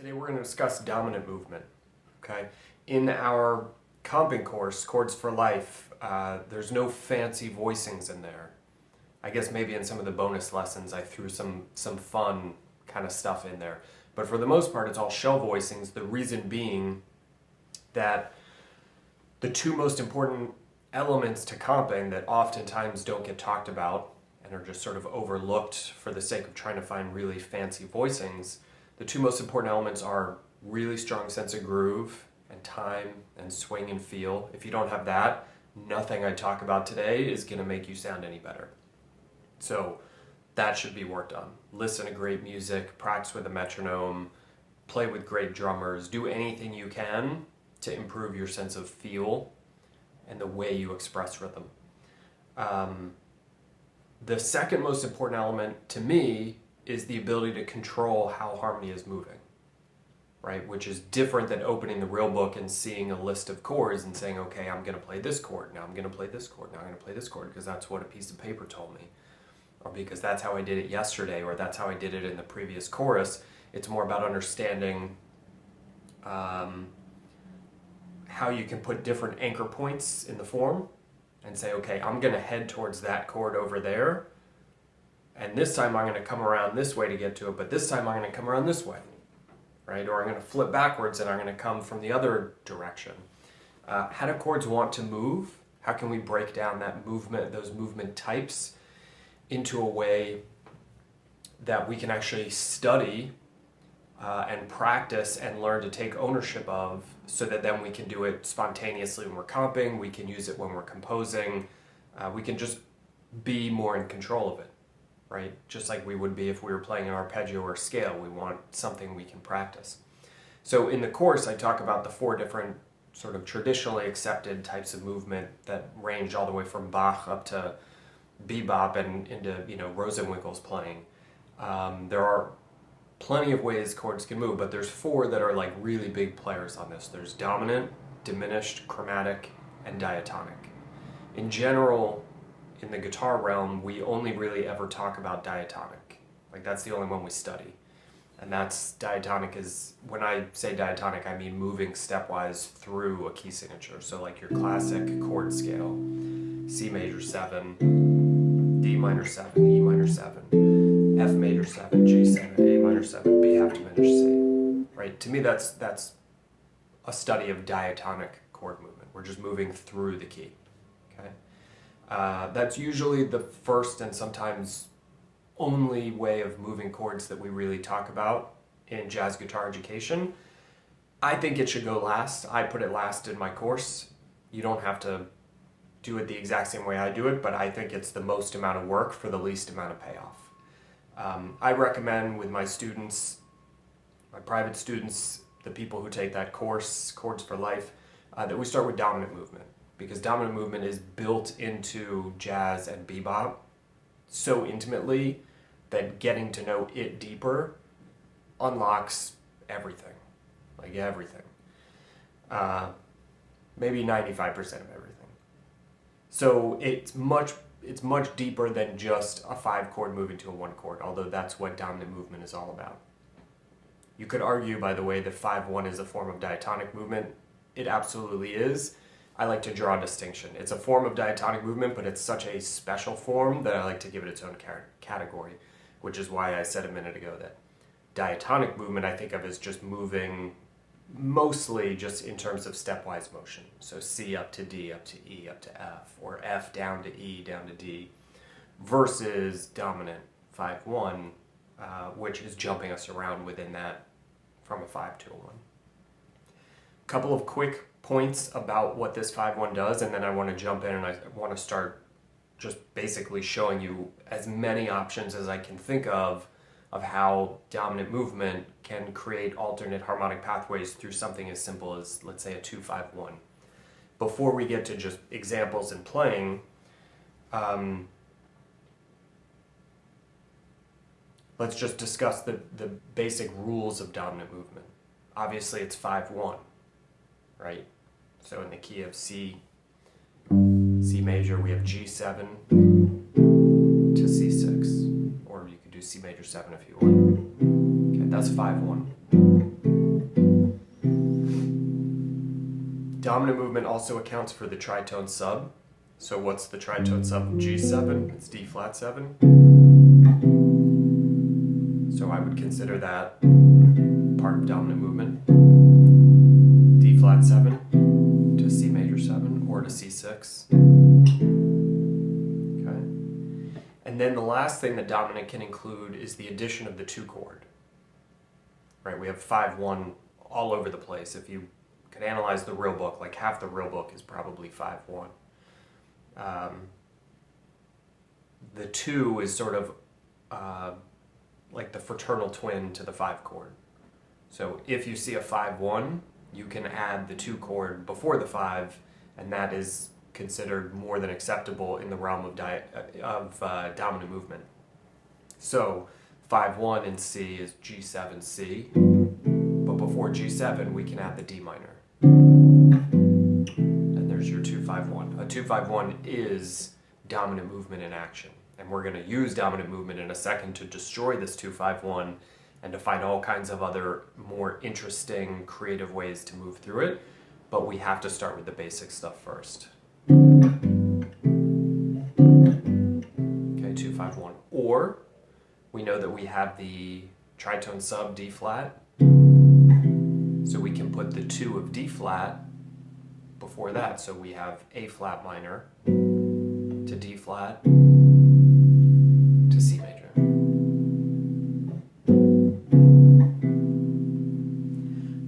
Today we're going to discuss dominant movement, okay? In our comping course, Chords for Life, there's no fancy voicings in there. I guess maybe in some of the bonus lessons I threw some fun kind of stuff in there. But for the most part, it's all shell voicings, the reason being that the two most important elements to comping that oftentimes don't get talked about and are just sort of overlooked for the sake of trying to find really fancy voicings, the two most important elements are really strong sense of groove and time and swing and feel. If you don't have that, nothing I talk about today is going to make you sound any better. So that should be worked on. Listen to great music, practice with a metronome, play with great drummers, do anything you can to improve your sense of feel and the way you express rhythm. The second most important element to me is the ability to control how harmony is moving, right? Which is different than opening the real book and seeing a list of chords and saying, okay, I'm going to play this chord, now I'm going to play this chord, now I'm going to play this chord, because that's what a piece of paper told me, or because that's how I did it yesterday, or that's how I did it in the previous chorus. It's more about understanding how you can put different anchor points in the form and say, okay, I'm going to head towards that chord over there, and this time I'm going to come around this way to get to it, but this time I'm going to come around this way, right? Or I'm going to flip backwards and I'm going to come from the other direction. How do chords want to move? How can we break down that movement, those movement types, into a way that we can actually study and practice and learn to take ownership of, so that then we can do it spontaneously when we're comping, we can use it when we're composing, we can just be more in control of it, right? Just like we would be if we were playing an arpeggio or scale. We want something we can practice. So in the course, I talk about the four different sort of traditionally accepted types of movement that range all the way from Bach up to bebop and into, Rosenwinkel's playing. There are plenty of ways chords can move, but there's four that are like really big players on this. There's dominant, diminished, chromatic, and diatonic. In general, in the guitar realm, we only really ever talk about diatonic. Like, that's the only one we study. And diatonic is, when I say diatonic, I mean moving stepwise through a key signature. So like your classic chord scale, C major 7, D minor 7, E minor 7, F major 7, G 7, A minor 7, B half diminished C. Right? To me, that's a study of diatonic chord movement. We're just moving through the key. Okay? That's usually the first and sometimes only way of moving chords that we really talk about in jazz guitar education. I think it should go last. I put it last in my course. You don't have to do it the exact same way I do it, but I think it's the most amount of work for the least amount of payoff. I recommend with my students, my private students, the people who take that course, Chords for Life, that we start with dominant movement, because dominant movement is built into jazz and bebop so intimately that getting to know it deeper unlocks everything, like everything. Maybe 95% of everything. So it's much deeper than just a 5-chord moving to a 1-chord, although that's what dominant movement is all about. You could argue, by the way, that 5-1 is a form of diatonic movement. It absolutely is. I like to draw a distinction. It's a form of diatonic movement, but it's such a special form that I like to give it its own category, which is why I said a minute ago that diatonic movement I think of as just moving mostly just in terms of stepwise motion. So C up to D, up to E, up to F, or F down to E, down to D, versus dominant 5-1, which is jumping us around within that from a 5 to a 1. Couple of quick points about what this 5-1 does, and then I want to jump in and I want to start just basically showing you as many options as I can think of how dominant movement can create alternate harmonic pathways through something as simple as, let's say, a 2-5-1. Before we get to just examples and playing, let's just discuss the basic rules of dominant movement. Obviously, it's 5-1, right? So in the key of C major, we have G7 to C6, or you could do C major 7 if you want. Okay, that's 5-1. Dominant movement also accounts for the tritone sub. So what's the tritone sub of G7? It's D flat 7. So I would consider that part of dominant movement. D flat 7 to C major 7 or to C6. Okay. And then the last thing that dominant can include is the addition of the 2 chord. Right? We have 5-1 all over the place. If you could analyze the real book, like half the real book is probably 5-1. The 2 is sort of like the fraternal twin to the 5 chord. So if you see a 5-1, you can add the 2 chord before the 5, and that is considered more than acceptable in the realm of dominant movement. So 5-1 in C is G7C, but before G7 we can add the D minor. And there's your 2-5-1. A 2-5-1 is dominant movement in action. And we're going to use dominant movement in a second to destroy this 2-5-1 and to find all kinds of other more interesting, creative ways to move through it. But we have to start with the basic stuff first. Okay, 2-5-1. Or we know that we have the tritone sub D flat, so we can put the 2 of D flat before that. So we have A flat minor to D flat to C major.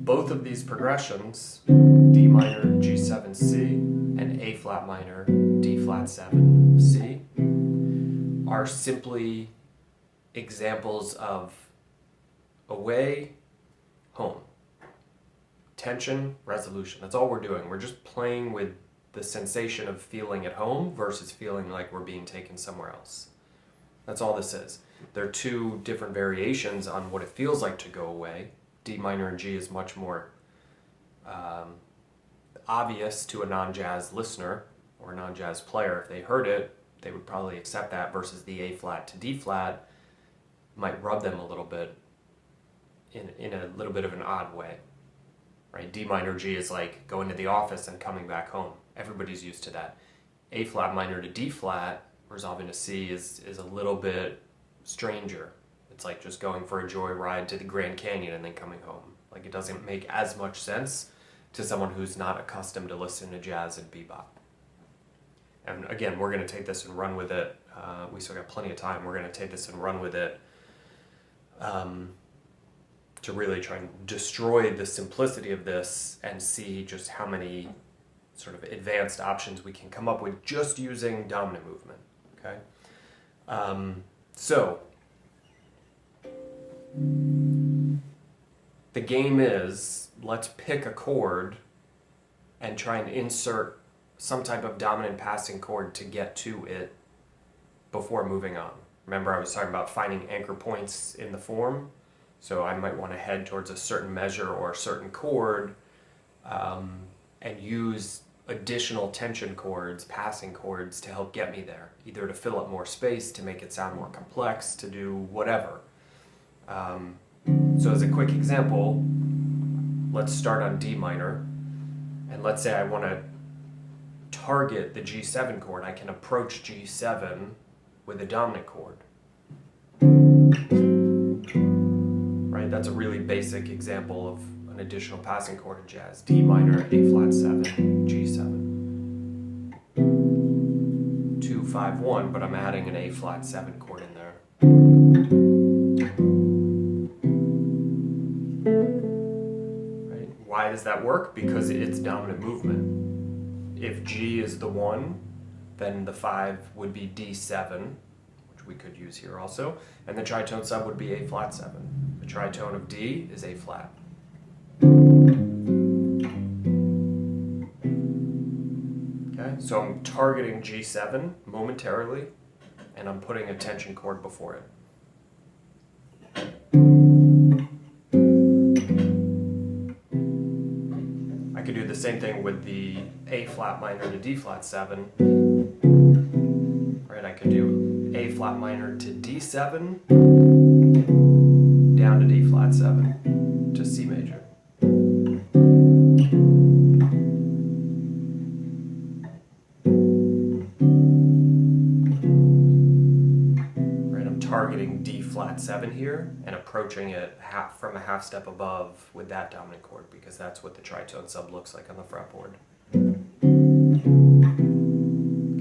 Both of these progressions, D minor G7C and A flat minor D flat 7C, are simply examples of away, home. Tension, resolution. That's all we're doing. We're just playing with the sensation of feeling at home versus feeling like we're being taken somewhere else. That's all this is. There are 2 different variations on what it feels like to go away. D minor and G is much more obvious to a non-jazz listener or a non-jazz player. If they heard it, they would probably accept that, versus the A flat to D flat might rub them a little bit in a little bit of an odd way. Right? D minor G is like going to the office and coming back home. Everybody's used to that. A flat minor to D flat, resolving to C, is a little bit stranger. It's like just going for a joyride to the Grand Canyon and then coming home. Like, it doesn't make as much sense to someone who's not accustomed to listening to jazz and bebop. And again, we're going to take this and run with it. We still got plenty of time. We're going to take this and run with it to really try and destroy the simplicity of this and see just how many sort of advanced options we can come up with just using dominant movement. Okay, so the game is, let's pick a chord and try and insert some type of dominant passing chord to get to it before moving on. Remember, I was talking about finding anchor points in the form. So I might want to head towards a certain measure or a certain chord and use additional tension chords, passing chords, to help get me there, either to fill up more space, to make it sound more complex, to do whatever. So as a quick example, let's start on D minor, and let's say I want to target the G7 chord. I can approach G7 with a dominant chord. Right? That's a really basic example of an additional passing chord in jazz. D minor, A flat 7, G7. 2-5-1, but I'm adding an A flat 7 chord in there. Right? Why does that work? Because it's dominant movement. If G is the 1, then the 5 would be D7, which we could use here also, and the tritone sub would be A flat 7. The tritone of D is A flat. Okay, so I'm targeting G7 momentarily, and I'm putting a tension chord before it. I could do the same thing with the A flat minor to D flat 7. Right, I could do A flat minor to D7, down to D flat 7, to C major. targeting D flat 7 here and approaching it from a half step above with that dominant chord, because that's what the tritone sub looks like on the fretboard.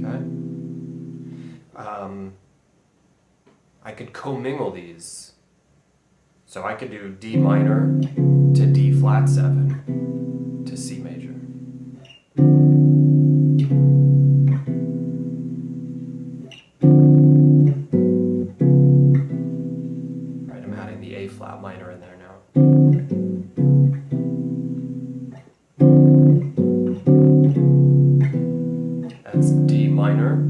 Okay. I could commingle these. So I could do D minor to D flat 7 to C major. Right, I'm adding the A flat minor in there now. That's D minor,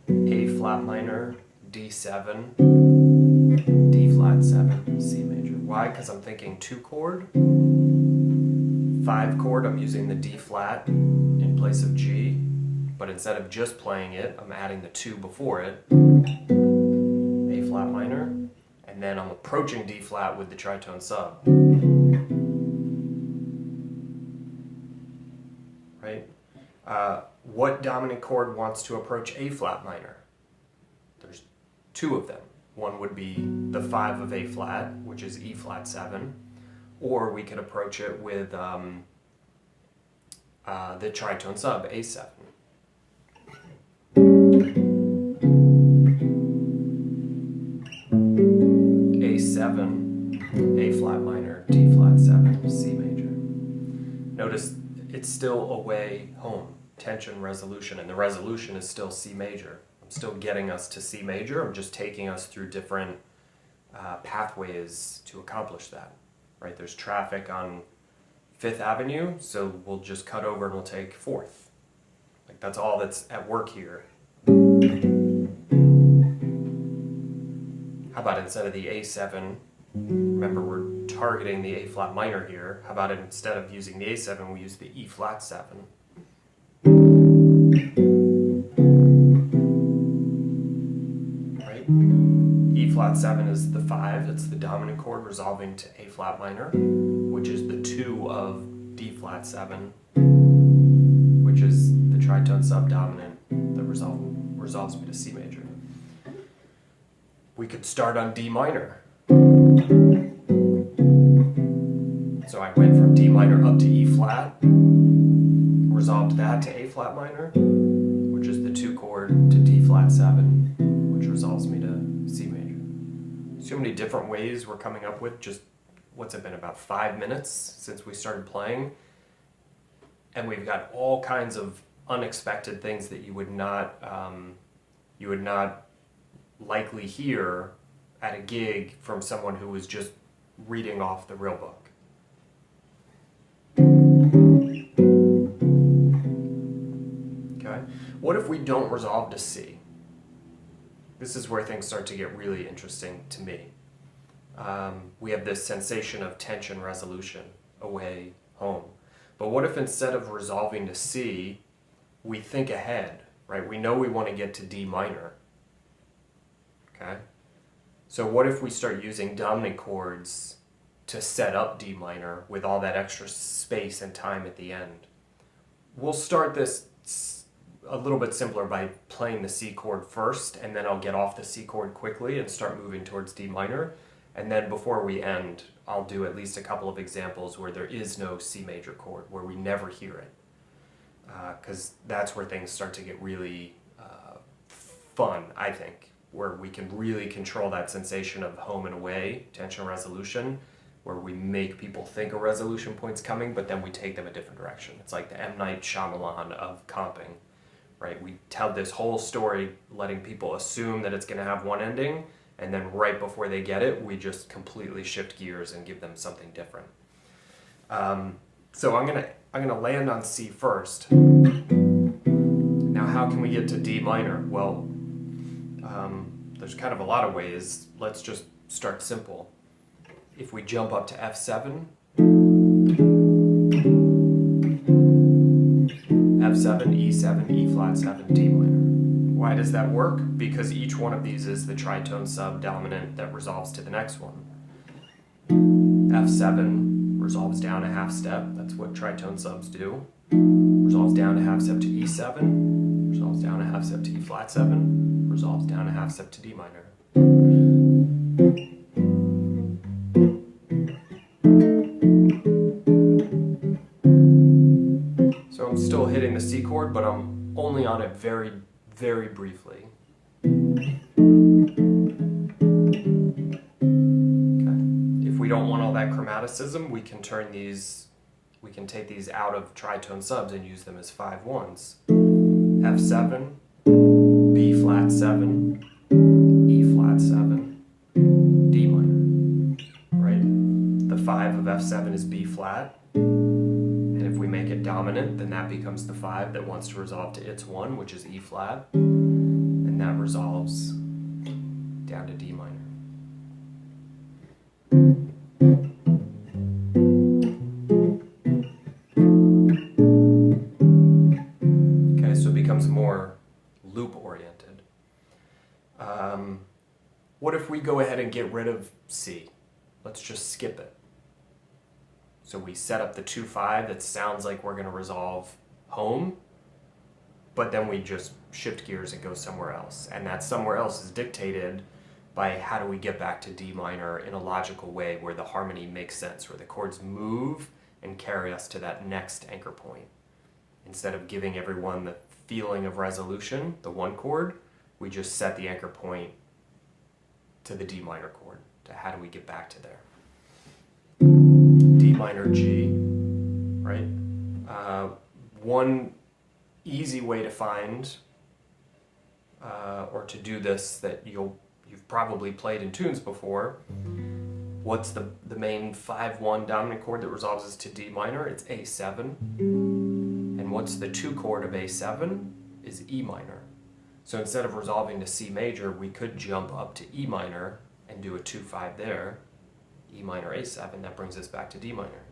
A flat minor, D7, D flat 7, C major. Why? Because I'm thinking 2 chord, 5 chord, I'm using the D flat in place of G, but instead of just playing it, I'm adding the 2 before it, A flat minor, and then I'm approaching D flat with the tritone sub. Right? What dominant chord wants to approach A flat minor? There's 2 of them. One would be the 5 of A flat, which is E flat 7, or we could approach it with the tritone sub, A7. A7, A flat minor, D flat 7, C major. Notice it's still away home, tension, resolution, and the resolution is still C major. I'm still getting us to C major, I'm just taking us through different pathways to accomplish that. Right? There's traffic on 5th Avenue, so we'll just cut over and we'll take 4th. Like that's all that's at work here. How about instead of the A7, remember we're targeting the A flat minor here, how about instead of using the A7, we use the E flat 7. Right? E flat 7 is the 5, it's the dominant chord resolving to A flat minor, which is the 2 of D flat 7, which is the tritone subdominant that resolves me to C major. We could start on D minor. So I went from D minor up to E flat, resolved that to A flat minor, which is the 2 chord, to D flat 7, which resolves me to C major. So many different ways we're coming up with. Just, what's it been, about 5 minutes since we started playing? And we've got all kinds of unexpected things that you would not likely hear at a gig from someone who was just reading off the real book. Okay? What if we don't resolve to C? This is where things start to get really interesting to me. We have this sensation of tension, resolution, away, home. But what if instead of resolving to C, we think ahead, right? We know we want to get to D minor. Okay? So what if we start using dominant chords to set up D minor with all that extra space and time at the end? We'll start this a little bit simpler by playing the C chord first, and then I'll get off the C chord quickly and start moving towards D minor. And then before we end, I'll do at least a couple of examples where there is no C major chord, where we never hear it. Because that's where things start to get really fun, I think, where we can really control that sensation of home and away, tension, resolution, where we make people think a resolution point's coming, but then we take them a different direction. It's like the M. Night Shyamalan of comping, right? We tell this whole story letting people assume that it's going to have one ending, and then right before they get it, we just completely shift gears and give them something different. So I'm gonna land on C first. Now, how can we get to D minor? Well, there's kind of a lot of ways. Let's just start simple. If we jump up to F7, F7, E7, E flat 7, D minor. Why does that work? Because each one of these is the tritone subdominant that resolves to the next one. F7 resolves down a half step. That's what tritone subs do. Resolves down a half step to E7. Resolves down a half step to E flat 7. Resolves down a half step to D minor. chord, but I'm only on it very, very briefly. If we don't want all that chromaticism, we can take these out of tritone subs and use them as 5/1s. F7, B flat 7, E flat 7, D minor, right? The 5 of F7 is B flat, and if we make it dominant, then that becomes the 5 that wants to resolve to its 1, which is E flat, and that resolves down to D minor. More loop oriented. What if we go ahead and get rid of C? Let's just skip it. So we set up the 2-5 that sounds like we're going to resolve home, but then we just shift gears and go somewhere else. And that somewhere else is dictated by how do we get back to D minor in a logical way where the harmony makes sense, where the chords move and carry us to that next anchor point. Instead of giving everyone the feeling of resolution, the 1 chord, we just set the anchor point to the D minor chord, to how do we get back to there. D minor G, right? One easy way to find or to do this that you've probably played in tunes before, what's the main 5/1 dominant chord that resolves us to D minor? It's A7. And what's the 2 chord of A7 is E minor. So instead of resolving to C major, we could jump up to E minor and do a 2-5 there. E minor A7, that brings us back to D minor.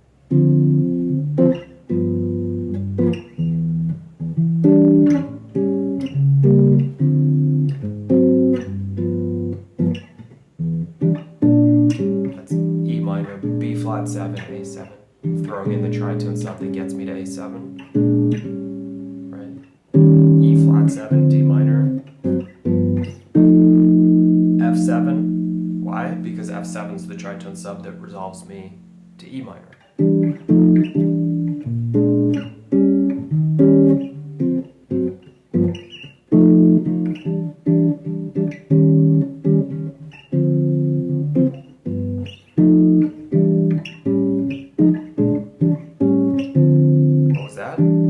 That's E minor, B flat 7, A7. Throwing in the tritone sub that gets me to A7. Right? E flat 7, D minor. F7. Why? Because F7 is the tritone sub that resolves me to E minor.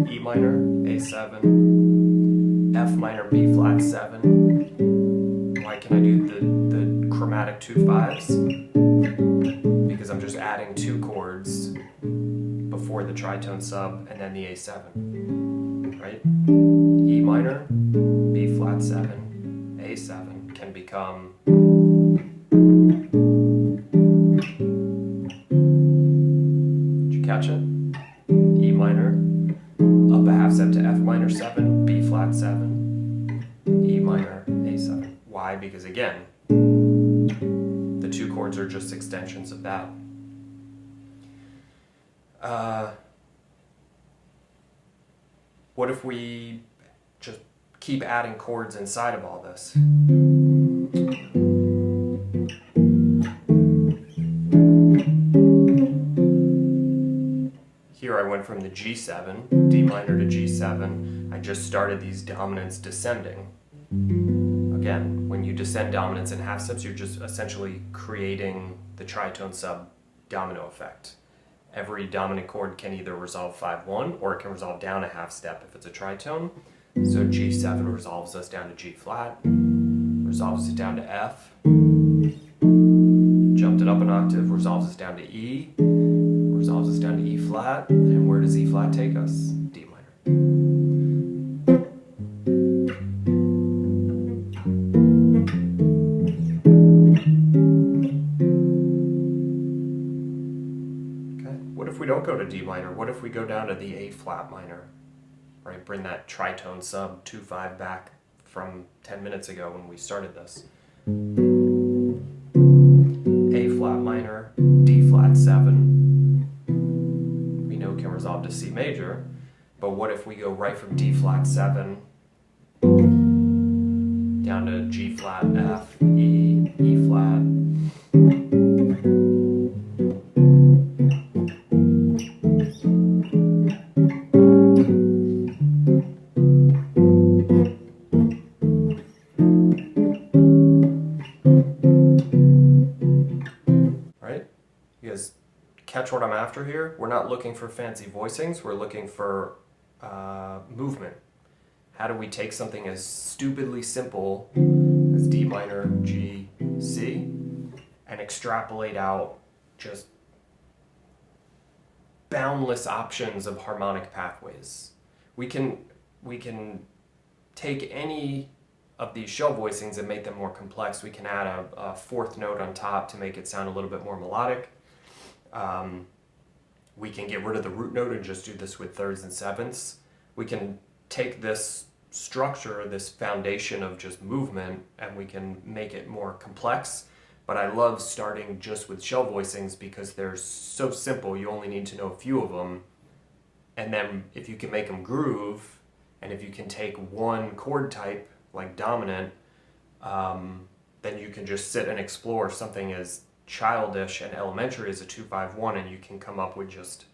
E minor, A7, F minor, B flat 7. Why can I do the chromatic 2-5s? Because I'm just adding 2 chords before the tritone sub and then the A7, right? E minor, B flat 7, A7 can become did you catch it? E minor, up a half step to F minor 7, B flat 7, E minor, A7. Why? Because again, the 2 chords are just extensions of that. What if we just keep adding chords inside of all this? Here I went from the G7, D minor to G7. I just started these dominants descending. Again, when you descend dominants in half steps, you're just essentially creating the tritone sub domino effect. Every dominant chord can either resolve 5/1 or it can resolve down a half step if it's a tritone. So G7 resolves us down to G flat, resolves it down to F, jumped it up an octave, resolves us down to E, resolves us down to E flat, and where does E flat take us? D minor. Okay, what if we don't go to D minor? What if we go down to the A flat minor? Right, bring that tritone sub 2-5 back from 10 minutes ago when we started this. A flat minor, D flat 7. We know can resolve to C major, but what if we go right from D flat 7 down to G flat, F, E, E flat. Right? You guys catch what I'm after here? We're not looking for fancy voicings, we're looking for movement. How do we take something as stupidly simple as D minor, G, C, and extrapolate out just boundless options of harmonic pathways? We can take any of these shell voicings and make them more complex. We can add a fourth note on top to make it sound a little bit more melodic. We can get rid of the root note and just do this with thirds and sevenths. We can take this structure, this foundation of just movement, and we can make it more complex. But I love starting just with shell voicings because they're so simple. You only need to know a few of them. And then if you can make them groove, and if you can take one chord type, like dominant, then you can just sit and explore something as childish and elementary as a 2-5-1, and you can come up with just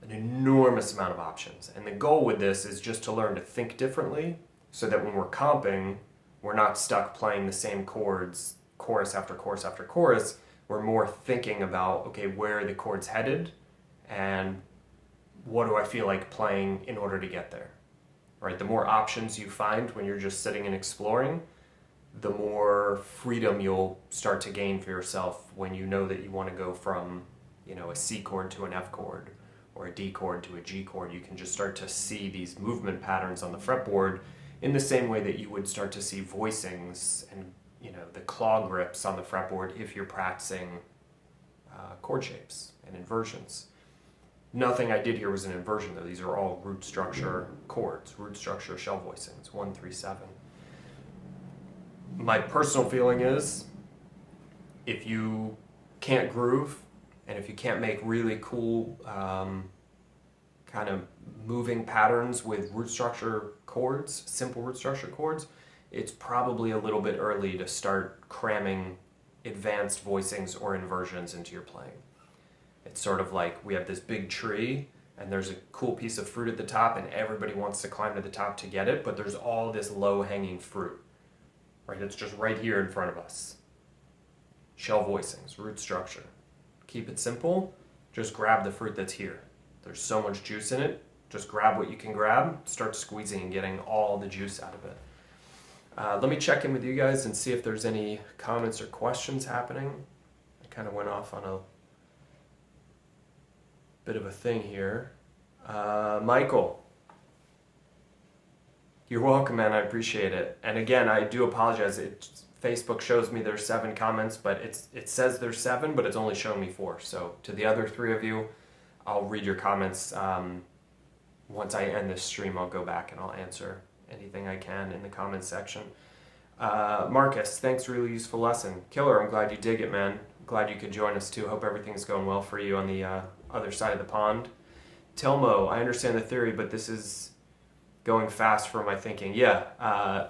an enormous amount of options. And the goal with this is just to learn to think differently so that when we're comping, we're not stuck playing the same chords chorus after chorus after chorus. We're more thinking about, okay, where are the chords headed and what do I feel like playing in order to get there, right? The more options you find when you're just sitting and exploring, the more freedom you'll start to gain for yourself when you know that you want to go from, a C chord to an F chord or a D chord to a G chord. You can just start to see these movement patterns on the fretboard in the same way that you would start to see voicings and, the claw grips on the fretboard if you're practicing chord shapes and inversions. Nothing I did here was an inversion, though. These are all root structure chords, root structure shell voicings, 1, 3, 7. My personal feeling is if you can't groove and if you can't make really cool kind of moving patterns with root structure chords, simple root structure chords, it's probably a little bit early to start cramming advanced voicings or inversions into your playing. It's sort of like we have this big tree and there's a cool piece of fruit at the top and everybody wants to climb to the top to get it, but there's all this low-hanging fruit, right? It's just right here in front of us. Shell voicings, root structure. Keep it simple. Just grab the fruit that's here. There's so much juice in it. Just grab what you can grab, start squeezing and getting all the juice out of it. Let me check in with you guys and see if there's any comments or questions happening. I kind of went off on a bit of a thing here. Michael, you're welcome, man. I appreciate it. And again, I do apologize. Facebook shows me there's 7 comments, but it says there's 7, but it's only showing me 4. So to the other 3 of you, I'll read your comments. Once I end this stream, I'll go back and I'll answer anything I can in the comments section. Marcus, thanks, really useful lesson. Killer, I'm glad you dig it, man. Glad you could join us too. Hope everything's going well for you on the other side of the pond. Telmo, I understand the theory, but this is going fast for my thinking. Yeah,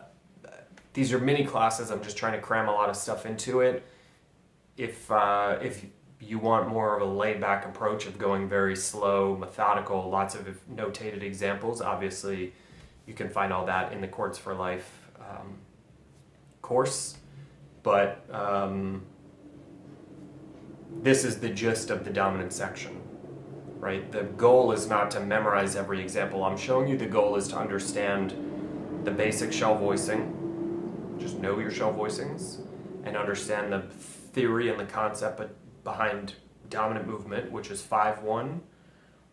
these are mini classes. I'm just trying to cram a lot of stuff into it. If you want more of a laid-back approach of going very slow, methodical, lots of notated examples, obviously you can find all that in the Chords for Life course. But this is the gist of the dominant section, right? The goal is not to memorize every example I'm showing you. The goal is to understand the basic shell voicing, just know your shell voicings, and understand the theory and the concept behind dominant movement, which is 5-1,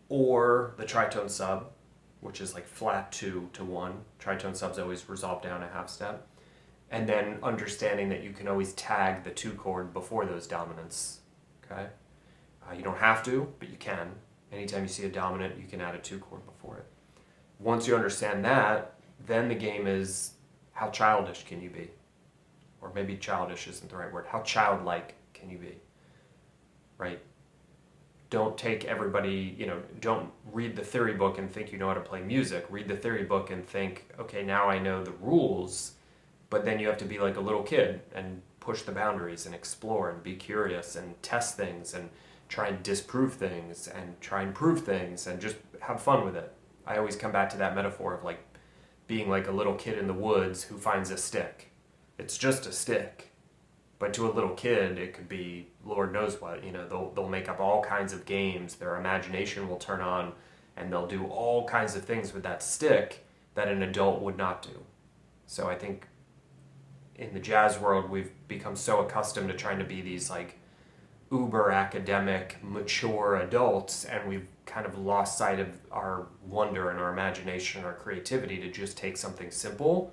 or the tritone sub, which is like flat 2 to 1. Tritone subs always resolve down a half step. And then understanding that you can always tag the 2 chord before those dominants. Okay? You don't have to, but you can. Anytime you see a dominant, you can add a 2 chord before it. Once you understand that, then the game is how childish can you be? Or maybe childish isn't the right word. How childlike can you be? Right? Don't take everybody, don't read the theory book and think you know how to play music. Read the theory book and think, okay, now I know the rules, but then you have to be like a little kid and push the boundaries and explore and be curious and test things and try and disprove things and try and prove things and just have fun with it. I always come back to that metaphor of like being like a little kid in the woods who finds a stick. It's just a stick. But to a little kid, it could be Lord knows what. They'll make up all kinds of games. Their imagination will turn on, and they'll do all kinds of things with that stick that an adult would not do. So I think in the jazz world, we've become so accustomed to trying to be these like uber academic, mature adults, and we've kind of lost sight of our wonder and our imagination, our creativity to just take something simple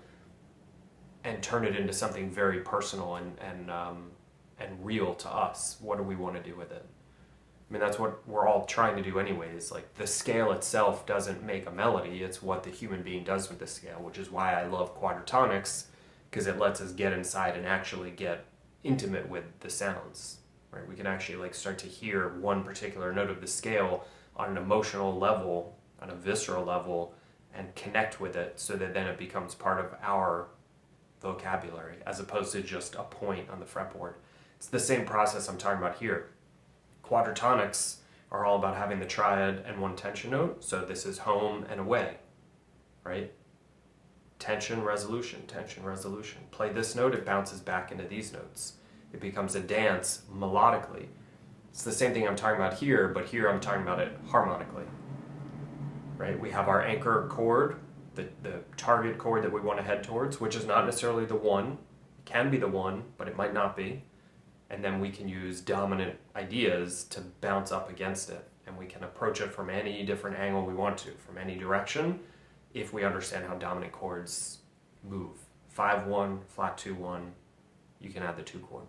and turn it into something very personal and real to us. What do we want to do with it? I mean, that's what we're all trying to do anyways. Like, the scale itself doesn't make a melody. It's what the human being does with the scale, which is why I love quadratonics, because it lets us get inside and actually get intimate with the sounds, right? We can actually like start to hear one particular note of the scale on an emotional level, on a visceral level, and connect with it so that then it becomes part of our vocabulary as opposed to just a point on the fretboard. It's the same process I'm talking about here. Quadratonics are all about having the triad and one tension note. So this is home and away, right? Tension, resolution, tension, resolution. Play this note, it bounces back into these notes. It becomes a dance melodically. It's the same thing I'm talking about here, but here I'm talking about it harmonically, right? We have our anchor chord, the target chord that we want to head towards, which is not necessarily the one. It can be the one, but it might not be. And then we can use dominant ideas to bounce up against it. And we can approach it from any different angle we want to, from any direction, if we understand how dominant chords move. 5-1, flat 2-1, you can add the 2 chord,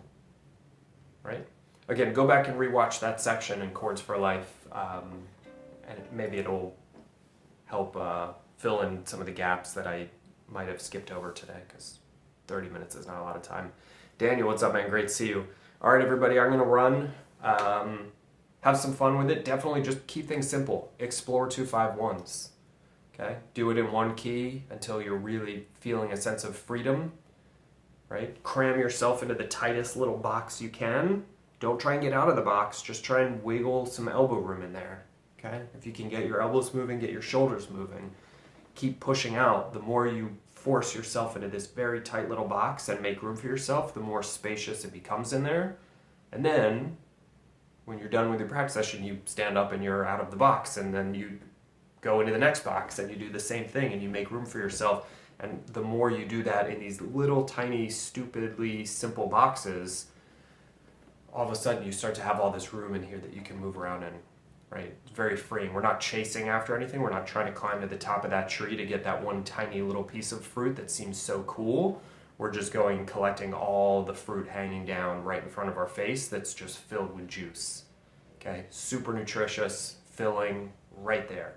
right? Again, go back and rewatch that section in Chords for Life, and maybe it'll help fill in some of the gaps that I might have skipped over today, because 30 minutes is not a lot of time. Daniel, what's up, man? Great to see you. All right, everybody, I'm going to run. Have some fun with it. Definitely just keep things simple. Explore 2-5-1s. Okay? Do it in one key until you're really feeling a sense of freedom, right? Cram yourself into the tightest little box you can. Don't try and get out of the box. Just try and wiggle some elbow room in there, okay? If you can get your elbows moving, get your shoulders moving. Keep pushing out. The more you force yourself into this very tight little box and make room for yourself, the more spacious it becomes in there. And then, when you're done with your practice session, you stand up and you're out of the box, and then you go into the next box and you do the same thing and you make room for yourself. And the more you do that in these little tiny, stupidly simple boxes, all of a sudden you start to have all this room in here that you can move around in, right? It's very freeing. We're not chasing after anything. We're not trying to climb to the top of that tree to get that one tiny little piece of fruit that seems so cool. We're just going collecting all the fruit hanging down right in front of our face that's just filled with juice. Okay? Super nutritious, filling, right there.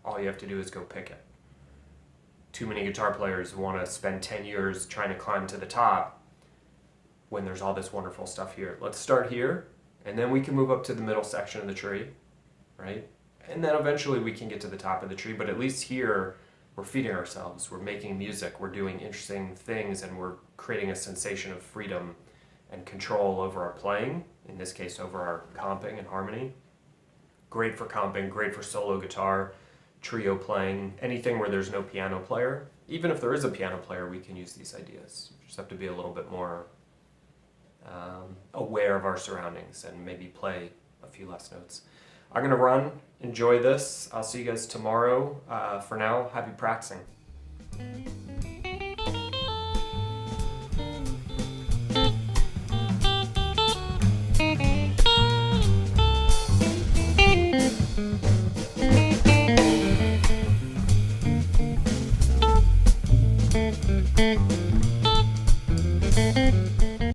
All you have to do is go pick it. Too many guitar players want to spend 10 years trying to climb to the top when there's all this wonderful stuff here. Let's start here, and then we can move up to the middle section of the tree, right? And then eventually we can get to the top of the tree, but at least here we're feeding ourselves, we're making music, we're doing interesting things, and we're creating a sensation of freedom and control over our playing, in this case over our comping and harmony. Great for comping, great for solo guitar, trio playing, anything where there's no piano player. Even if there is a piano player, we can use these ideas. We just have to be a little bit more aware of our surroundings and maybe play a few less notes. I'm going to run. Enjoy this. I'll see you guys tomorrow. For now, happy practicing.